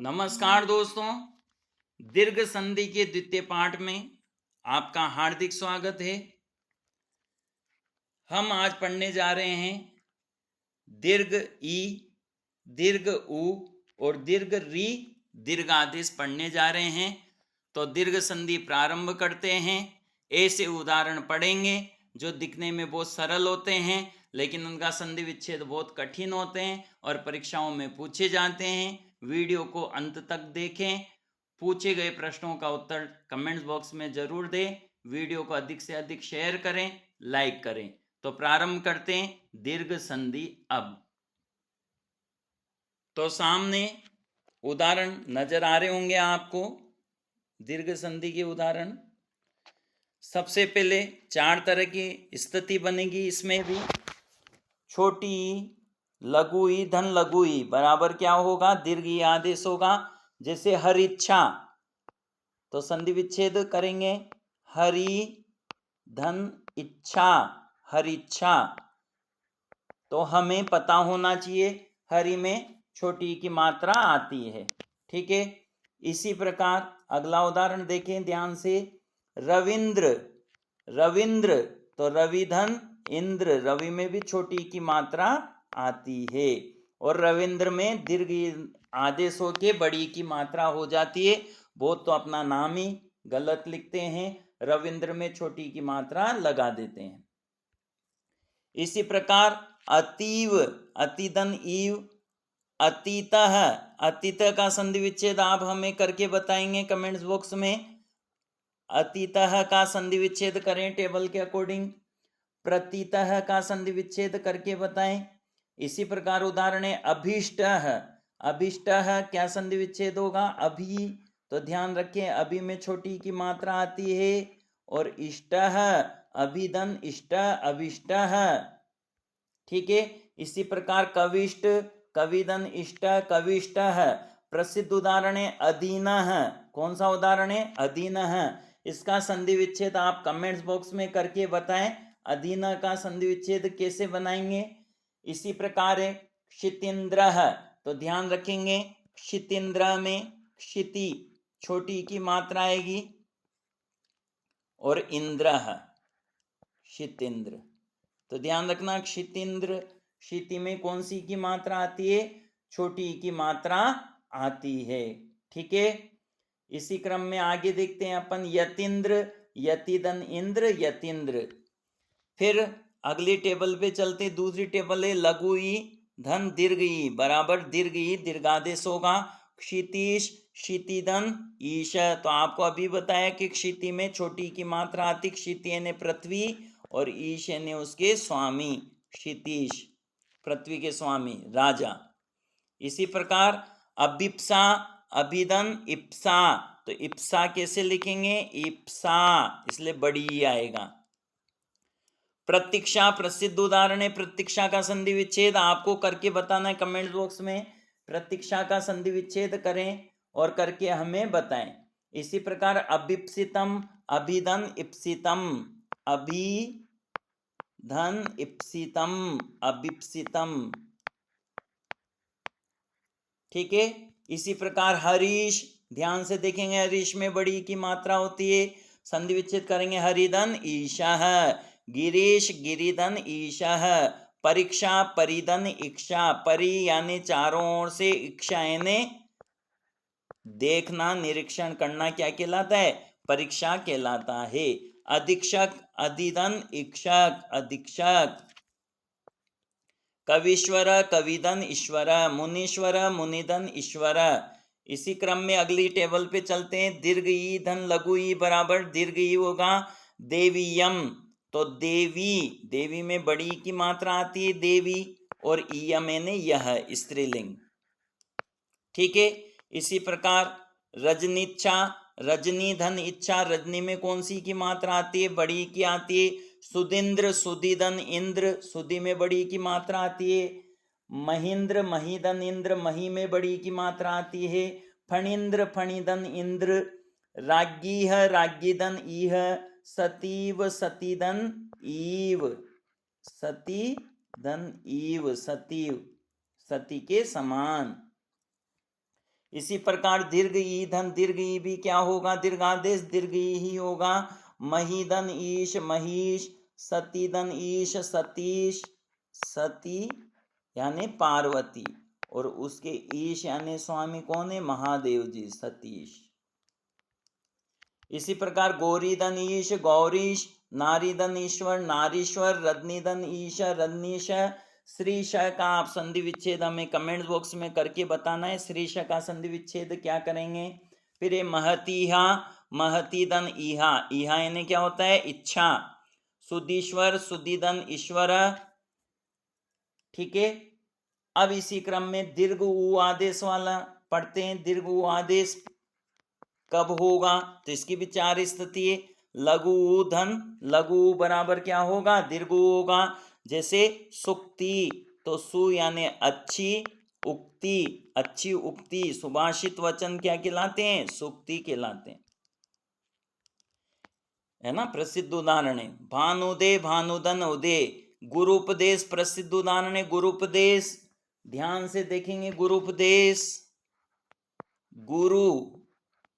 नमस्कार दोस्तों, दीर्घ संधि के द्वितीय पाठ में आपका हार्दिक स्वागत है। हम आज पढ़ने जा रहे हैं दीर्घ ई, दीर्घ उ और दीर्घ री दीर्घ आदेश पढ़ने जा रहे हैं। तो दीर्घ संधि प्रारंभ करते हैं। ऐसे उदाहरण पढ़ेंगे जो दिखने में बहुत सरल होते हैं लेकिन उनका संधि विच्छेद बहुत कठिन होते हैं और परीक्षाओं में पूछे जाते हैं। वीडियो को अंत तक देखें। पूछे गए प्रश्नों का उत्तर कमेंट्स बॉक्स में जरूर दें। वीडियो को अधिक से अधिक शेयर करें, लाइक करें। तो प्रारंभ करते हैं दीर्घ संधि। अब तो सामने उदाहरण नजर आ रहे होंगे आपको, दीर्घ संधि के उदाहरण। सबसे पहले 4 तरह की स्थिति बनेगी। इसमें भी छोटी ई, लघु ई, धन लघु ई बराबर क्या होगा? दीर्घ ई आदेश होगा। जैसे हर इच्छा, तो संधि विच्छेद करेंगे हरि धन इच्छा, हर इच्छा। तो हमें पता होना चाहिए हरि में छोटी की मात्रा आती है, ठीक है। इसी प्रकार अगला उदाहरण देखें ध्यान से। रविंद्र, रविंद्र, तो रवि धन इंद्र, रवि में भी छोटी की मात्रा आती है और रविंद्र में दीर्घ आदेश होके बड़ी की मात्रा हो जाती है। बहुत तो अपना नाम ही गलत लिखते हैं, रविंद्र में छोटी की मात्रा लगा देते हैं। इसी प्रकार अतीव, अतिधन ईव, अतीतः, अतीतः का संधि विच्छेद आप हमें करके बताएंगे कमेंट्स बॉक्स में। अतीतः का संधि विच्छेद करें टेबल के अकॉर्डिंग। प्रतीतः का संधि विच्छेद करके बताएं। इसी प्रकार उदाहरण है अभीष्टः, अभीष्टः क्या संधि विच्छेद होगा? अभी, तो ध्यान रखें अभी में छोटी की मात्रा आती है। और इष्टः, अभिधन इष्ट, अभिष्टः, ठीक है। इसी प्रकार कविष्ट, कविधन इष्ट, कविष्टः। प्रसिद्ध उदाहरण है अधीनः। कौन सा उदाहरण है? अधीनः। इसका संधि विच्छेद आप कमेंट्स बॉक्स में करके बताएं। अधीन का संधि विच्छेद कैसे बनाएंगे? इसी प्रकार है क्षितीन्द्रः, तो ध्यान रखेंगे क्षितीन्द्र में क्षिति छोटी की मात्रा आएगी और इंद्रः क्षितीन्द्र, तो ध्यान रखना क्षितीन्द्र, क्षिति में कौन सी की मात्रा आती है? छोटी की मात्रा आती है, ठीक है। इसी क्रम में आगे देखते हैं अपन यतीन्द्र, यतिधन इंद्र, यतीन्द्र। फिर अगली टेबल पे चलते, दूसरी टेबल है लघु ई धन दीर्घ ई बराबर दीर्घ ई दीर्घादेश होगा। क्षितीश, क्षितिधन ईश, तो आपको अभी बताया कि क्षिति में छोटी की मात्रा आती, क्षिति यानी पृथ्वी और ईश यानी उसके स्वामी, क्षितीश पृथ्वी के स्वामी राजा। इसी प्रकार अभिप्सा, अभिधन इप्सा, तो इप्सा कैसे लिखेंगे? इप्सा, इसलिए बड़ी ई आएगा। प्रतीक्षा प्रसिद्ध उदाहरण है प्रतीक्षा का संधि विच्छेद आपको करके बताना है कमेंट बॉक्स में। प्रतीक्षा का संधि विच्छेद करें और करके हमें बताएं। इसी प्रकार अभिप्सितम, अभिधन इप्सितम, अभिधन इप्सितम, अभिप्सितम, ठीक है। इसी प्रकार हरीश, ध्यान से देखेंगे हरीश में बड़ी की मात्रा होती है, संधि विच्छेद करेंगे हरिधन ईशः। गिरीश, गिरिधन ईशः। परीक्षा, परिधन इक्षा, परि यानी चारों ओर से, इक्षा यानी देखना निरीक्षण करना, क्या कहलाता है? परीक्षा कहलाता है। अधीक्षक, अधिधन इक्षक, अधीक्षक। कवीश्वर, कविधन ईश्वर, मुनीश्वर, मुनिधन ईश्वर। इसी क्रम में अगली टेबल पे चलते हैं। दीर्घ ई धन लघु ई बराबर दीर्घ ई होगा देवीयम, तो देवी, देवी में बड़ी की मात्रा आती है देवी और ईयम यानी यह स्त्रीलिंग, ठीक है। इसी प्रकार रजनीच्छा, रजनी धन इच्छा, रजनी में कौन सी की मात्रा आती है? बड़ी की आती है। सुदिंद्र, सुदिधन इंद्र, सुदी में बड़ी की मात्रा आती है। महेंद्र, महीधन इंद्र, मही में बड़ी की मात्रा आती है। फणींद्र, फणीधन इंद्र। राज्ञीह, राज्ञीधन ईह। सतीव, सतीधन ईव, सतीधन ईव, सतीव सती के समान। इसी प्रकार दीर्घ ई धन दीर्घ ई भी क्या होगा, दीर्घादेश दीर्घ ई ही होगा। महीधन ईश महीश, सतीधन ईश सतीश, सती यानी पार्वती, और उसके ईश यानी स्वामी कौन है, महादेव जी, सतीश। इसी प्रकार गौरीधन ईश गौरीश, नारीधन ईश्वर नारीश्वर, रजनीधन ईश रजनीश। श्री श का आप संधि विच्छेद हमें कमेंट बॉक्स में करके बताना है, श्री श का संधि विच्छेद क्या करेंगे। फिर ये महतीहा, महतीधन ईहा, ईहा यानी क्या होता है, इच्छा। सुधीश्वर सुधीधन ईश्वर, ठीक है। अब इसी क्रम में दीर्घ उ आदेश वाला पढ़ते हैं। दीर्घ उ आदेश कब होगा, तो इसकी भी चार स्थिति है। लघु उ धन, लघु उ बराबर क्या होगा, दीर्घ उ होगा। जैसे सुक्ति, तो सु यानी अच्छी, उक्ति अच्छी उक्ति, सुभाषित वचन क्या कहलाते हैं, सुक्ति कहलाते हैं, है ना। प्रसिद्ध उदाहरण है भानुदे भानुधन उदय, गुरुपदेश प्रसिद्ध उदाहरण है। गुरुपदेश ध्यान से देखेंगे, गुरुपदेश, गुरु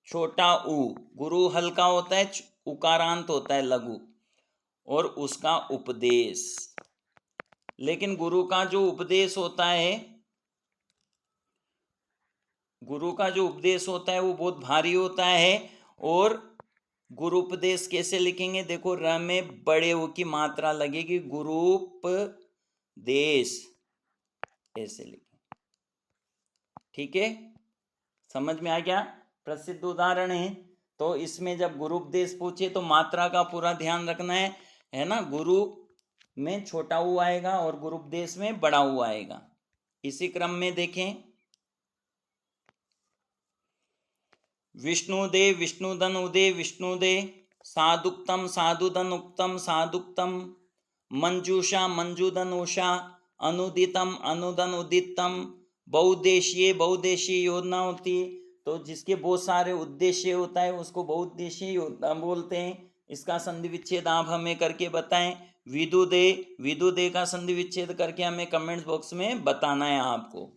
छोटा उ, गुरु हल्का होता है, उकारांत होता है लघु, और उसका उपदेश। लेकिन गुरु का जो उपदेश होता है, गुरु का जो उपदेश होता है वो बहुत भारी होता है। और गुरु उपदेश कैसे लिखेंगे, देखो र में बड़े उ की मात्रा लगेगी, गुरुपदेश ऐसे लिखेंगे, ठीक है, समझ में आ गया। प्रसिद्ध उदाहरण है, तो इसमें जब गुरु उपदेश पूछे तो मात्रा का पूरा ध्यान रखना है ना। गुरु में छोटा उ आएगा और गुरु उपदेश में बड़ा उ आएगा। इसी क्रम में देखें, विष्णुदे विष्णुधन उदे विष्णुदे, साधुक्तम साधुधन उक्तम साधुक्तम, मंजूषा मंजूधन उषा, अनुदितम अनुधन उदितम। बहुउद्देशीय बहुउद्देशीय योजना होती है, तो जिसके बहुत सारे उद्देश्य होता है उसको बहुउद्देशीय योजना बोलते हैं। इसका संधि विच्छेद आप हमें करके बताएं। विदुदे, विदुदे का संधि विच्छेद करके हमें कमेंट बॉक्स में बताना है आपको।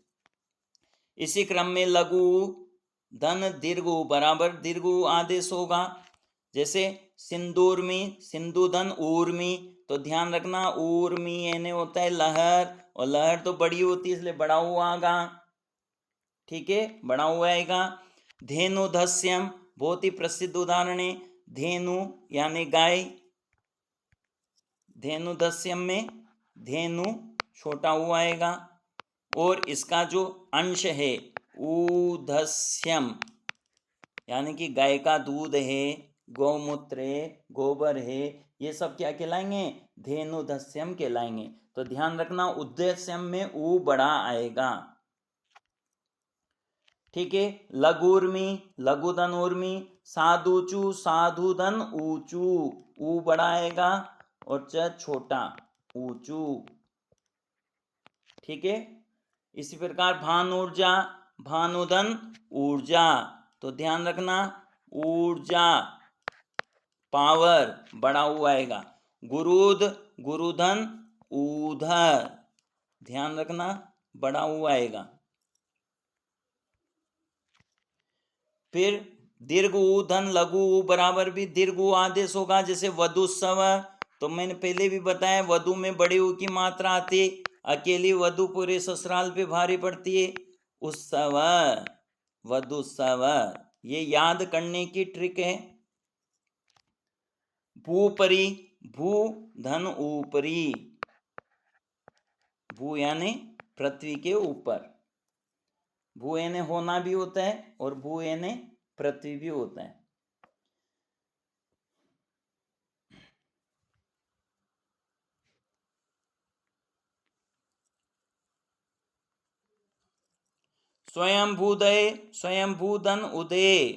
इसी क्रम में लघु धन दीर्घ बराबर दीर्घ आदेश होगा। जैसे सिंदूरमी, सिंधुधन ऊर्मी, तो ध्यान रखना ऊर्मी यानी होता है लहर, और लहर तो बड़ी होती है इसलिए बड़ा हुआ आगा, ठीक है, बड़ा हुआ आएगा। धेनु धस्यम, बहुत ही प्रसिद्ध उदाहरण है, धेनु यानी गाय, धेनु दस्यम में धेनु छोटा हुआ आएगा, और इसका जो अंश है ऊधस्यम यानी कि गाय का दूध है, गौमूत्र है, गोबर है, ये सब क्या कहलाएंगे, धेनु दस्यम कहलाएंगे। तो ध्यान रखना उद्देश्यम में ऊ बड़ा आएगा, ठीक है। लघुर्मी लघुधन उर्मी, साधुचू साधुधन ऊचू, ऊ बड़ा आएगा और च छोटा ऊचू, ठीक है। इसी प्रकार भान ऊर्जा भानुधन ऊर्जा, तो ध्यान रखना ऊर्जा पावर बड़ा हुआ आएगा। गुरुद गुरुधन ऊधर, ध्यान रखना बड़ा हुआ आएगा। फिर दीर्घ ऊ धन लघु ऊ बराबर भी दीर्घ ऊ आदेश होगा। जैसे वधुत्सव, तो मैंने पहले भी बताया वधु में बड़े ऊ की मात्रा आती है, अकेली वधु पूरे ससुराल पे भारी पड़ती है। उत्सव वधुत्सव, ये याद करने की ट्रिक है। भूपरी भू धन ऊपरी, भू यानी पृथ्वी के ऊपर, भू यानी होना भी होता है और भू यानी पृथ्वी भी होता है। स्वयं भूदय स्वयं भूधन उदय,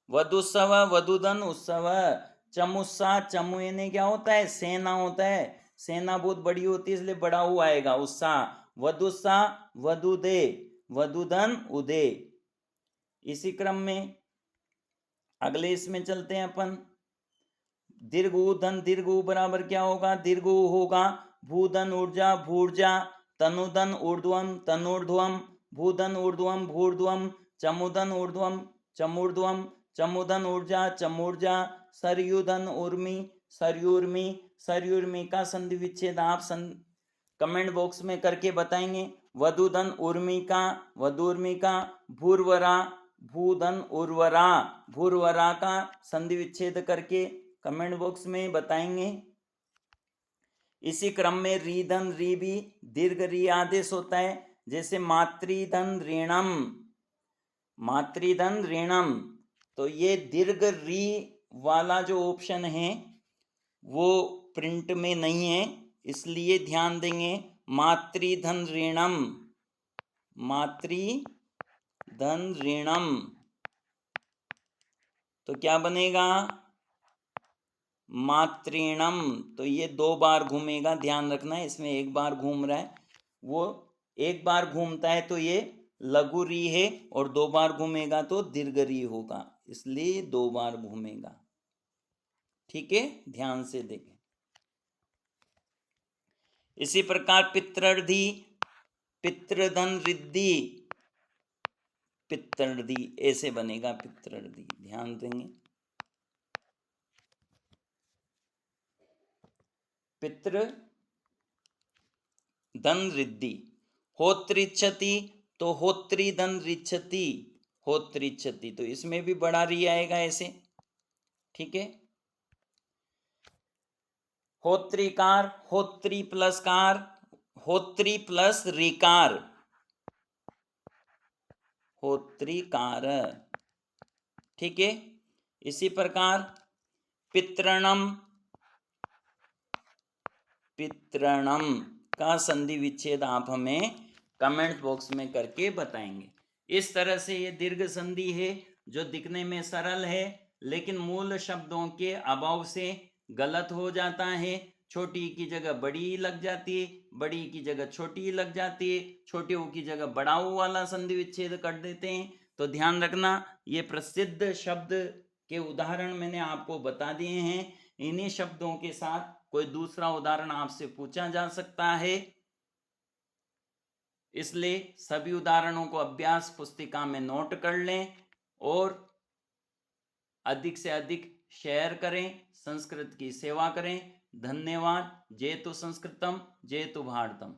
वधुत्सव वधुधन उत्सव। चमुस्सा, चमु यानी क्या होता है, सेना होता है, सेना बहुत बड़ी होती है इसलिए बड़ा हुआ आएगा उत्साह। वधुत्साह वधुदे वधुधन उदय। इसी क्रम में अगले इसमें चलते हैं अपन। दीर्घ ऊ धन दीर्घ ऊ बराबर क्या होगा, दीर्घ ऊ होगा भूधन ऊर्जा भूर्जा, तनुधन ऊर्ध्वम तनूर्ध्वम, भूधन ऊर्ध्वम भूर्ध्वम, चमुदन ऊर्ध्वम चमूर्ध्वम, चमुदन ऊर्जा चमूर्जा, सरयुधन ऊर्मी सरयूर्मी, सरयूर्मी का संधि विच्छेद आप कमेंट बॉक्स में करके बताएंगे। वधुधन उर्मिका वधुर्मिका, भूर्वरा भूधन उर्वरा, भूर्वरा का संधि विच्छेद करके कमेंट बॉक्स में बताएंगे। इसी क्रम में रीधन री भी दीर्घ री आदेश होता है, जैसे मातृधन ऋणम, मातृधन ऋणम। तो ये दीर्घ री वाला जो ऑप्शन है वो प्रिंट में नहीं है, इसलिए ध्यान देंगे। मातृधन ऋणम, मातृधन ऋणम, तो क्या बनेगा मातृणम। तो ये 2 बार घूमेगा, ध्यान रखना है, इसमें 1 बार घूम रहा है, वो 1 बार घूमता है तो ये लघु री है, और 2 बार घूमेगा तो दीर्घ री होगा, इसलिए 2 बार घूमेगा। ठीक है, ध्यान से देखें। इसी प्रकार पित्रर्धी, पितृधन रिद्धि, पित्रर्धी ऐसे बनेगा पित्रर्धी, ध्यान देंगे। पितृ धन रिद्धि। होत्रिच्छति, तो होत्री धन रिच्छति, होत्रिच्छति, तो इसमें भी बड़ा री आएगा ऐसे। ठीक है, होत्रिकार, होत्री प्लस कार, होत्री प्लस रिकार, होत्रिकार। ठीक है, इसी प्रकार पितृणम, पितृणम का संधि विच्छेद आप हमें कमेंट बॉक्स में करके बताएंगे। इस तरह से ये दीर्घ संधि है जो दिखने में सरल है, लेकिन मूल शब्दों के अभाव से गलत हो जाता है। छोटी की जगह बड़ी लग जाती है, बड़ी की जगह छोटी लग जाती है, छोटी की जगह बड़ा वाला संधि विच्छेद कर देते हैं। तो ध्यान रखना, ये प्रसिद्ध शब्द के उदाहरण मैंने आपको बता दिए हैं। इन्हीं शब्दों के साथ कोई दूसरा उदाहरण आपसे पूछा जा सकता है, इसलिए सभी उदाहरणों को अभ्यास पुस्तिका में नोट कर लें और अधिक से अधिक शेयर करें, संस्कृत की सेवा करें। धन्यवाद। जयतु संस्कृतम, जयतु भारतम।